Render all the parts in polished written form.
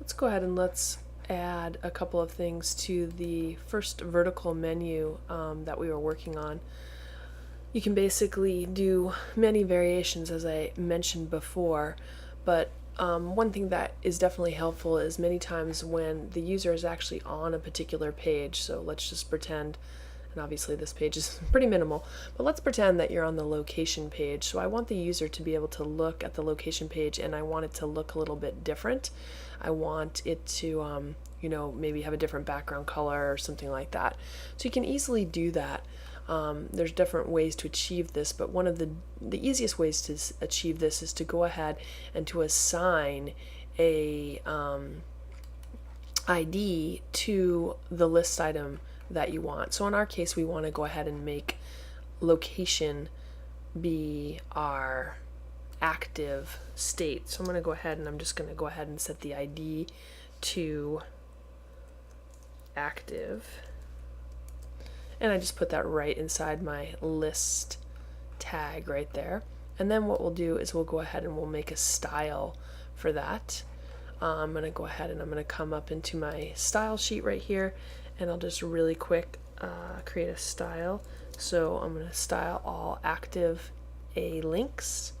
let's go ahead and let's add a couple of things to the first vertical menu that we were working on. You can basically do many variations, as I mentioned before, but one thing that is definitely helpful is many times when the user is actually on a particular page. So let's just pretend, and obviously this page is pretty minimal, but let's pretend that you're on the location page. So I want the user to be able to look at the location page, and I want it to look a little bit different. I want it to maybe have a different background color or something like that. So you can easily do that. There's different ways to achieve this, but one of the easiest ways to achieve this is to go ahead and to assign a ID to the list item that you want. So in our case, we want to go ahead and make location be our active state. So I'm going to go ahead and I'm just going to go ahead and set the ID to active. And I just put that right inside my list tag right there. And then what we'll do is we'll go ahead and we'll make a style for that. I'm going to go ahead and I'm going to come up into my style sheet right here, and I'll just really quick create a style. So I'm going to style all active A links.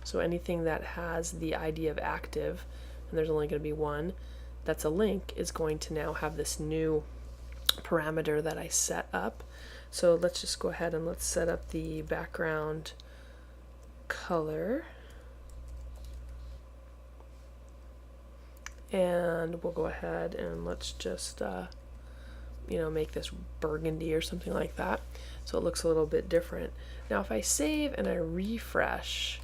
So anything that has the ID of active, and there's only going to be one, that's a link, is going to now have this new parameter that I set up. So let's just go ahead and let's set up the background color, and we'll go ahead and let's just make this burgundy or something like that, so it looks a little bit different. Now if I save and I refresh,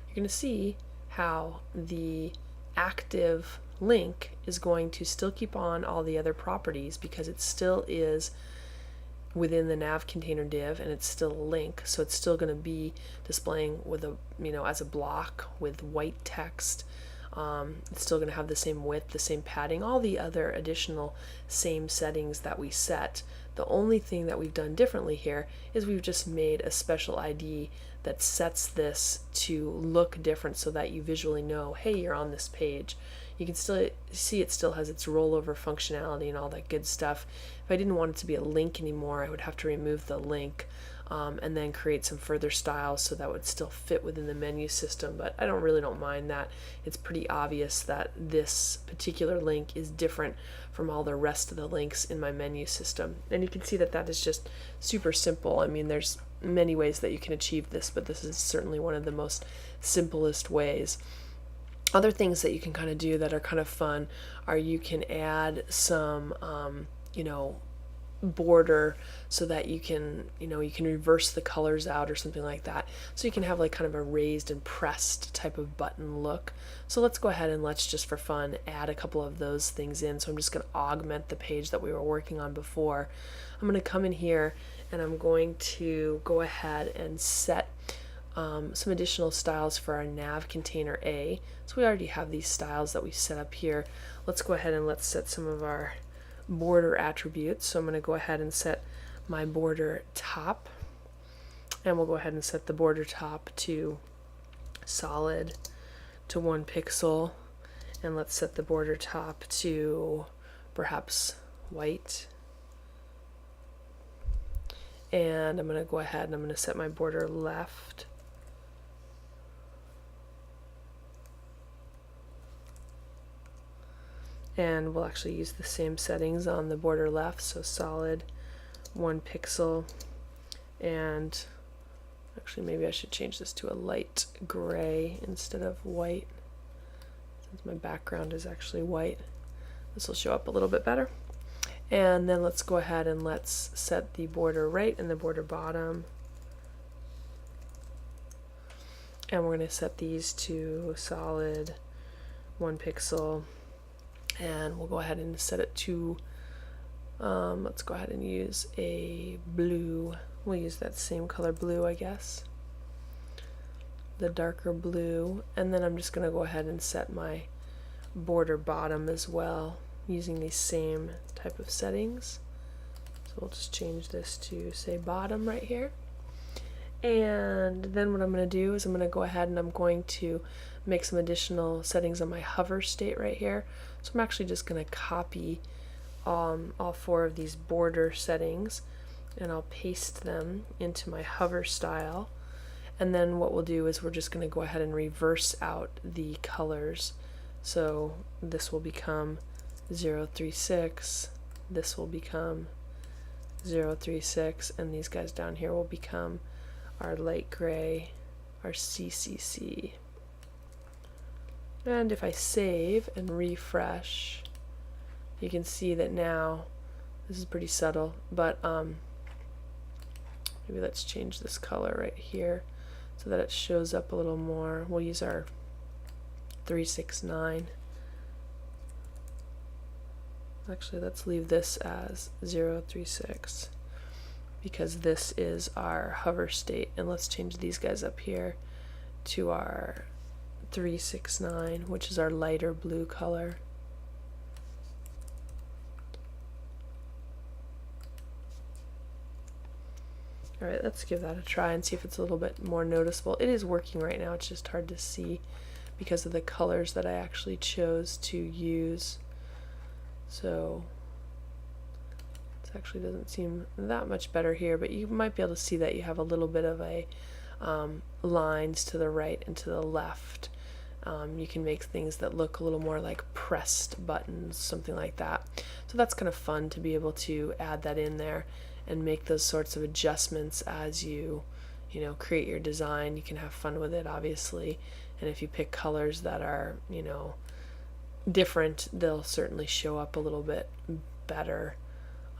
you're going to see how the active link is going to still keep on all the other properties because it still is within the nav container div and it's still a link, so it's still going to be displaying with a as a block with white text. It's still going to have the same width, the same padding, all the other additional same settings that we set. The only thing that we've done differently here is we've just made a special ID that sets this to look different so that you visually know, hey, you're on this page. You can still see it still has its rollover functionality and all that good stuff. If I didn't want it to be a link anymore, I would have to remove the link and then create some further styles so that would still fit within the menu system, but I don't mind that. It's pretty obvious that this particular link is different from all the rest of the links in my menu system. And you can see that that is just super simple. I mean, there's many ways that you can achieve this, but this is certainly one of the most simplest ways. Other things that you can kind of do that are kind of fun are you can add some border so that you can reverse the colors out or something like that, so you can have like kind of a raised and pressed type of button look. So let's go ahead and let's just for fun add a couple of those things in. So I'm just going to augment the page that we were working on before. I'm going to come in here and I'm going to go ahead and set some additional styles for our nav container A. So we already have these styles that we set up here. Let's go ahead and let's set some of our border attributes. So I'm going to go ahead and set my border top, and we'll go ahead and set the border top to solid to 1 pixel, and let's set the border top to perhaps white. And I'm going to go ahead and I'm going to set my border left and we'll actually use the same settings on the border left, so solid 1 pixel, and actually maybe I should change this to a light gray instead of white since my background is actually white. This will show up a little bit better. And then let's go ahead and let's set the border right and the border bottom, and we're going to set these to solid 1 pixel. And we'll go ahead and set it to, let's go ahead and use a blue. We'll use that same color blue, I guess. The darker blue. And then I'm just going to go ahead and set my border bottom as well using these same type of settings. So we'll just change this to, say, bottom right here. And then what I'm going to do is I'm going to go ahead and I'm going to make some additional settings on my hover state right here. So I'm actually just going to copy all 4 of these border settings, and I'll paste them into my hover style. And then what we'll do is we're just going to go ahead and reverse out the colors. So this will become 036, this will become 036, and these guys down here will become our light gray, our CCC. And if I save and refresh, you can see that now, this is pretty subtle, but maybe let's change this color right here so that it shows up a little more. We'll use our 369. Actually, let's leave this as 036 because this is our hover state, and let's change these guys up here to our 369, which is our lighter blue color. Alright, let's give that a try and see if it's a little bit more noticeable. It is working right now, it's just hard to see because of the colors that I actually chose to use. So it actually doesn't seem that much better here, but you might be able to see that you have a little bit of a lines to the right and to the left. You can make things that look a little more like pressed buttons, something like that. So that's kind of fun to be able to add that in there and make those sorts of adjustments as you create your design. You can have fun with it, obviously, and if you pick colors that are different, they'll certainly show up a little bit better,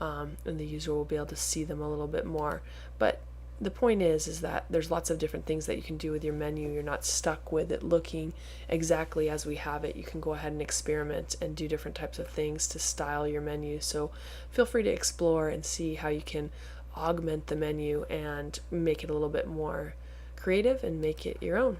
and the user will be able to see them a little bit more. But the point is that there's lots of different things that you can do with your menu. You're not stuck with it looking exactly as we have it. You can go ahead and experiment and do different types of things to style your menu. So feel free to explore and see how you can augment the menu and make it a little bit more creative and make it your own.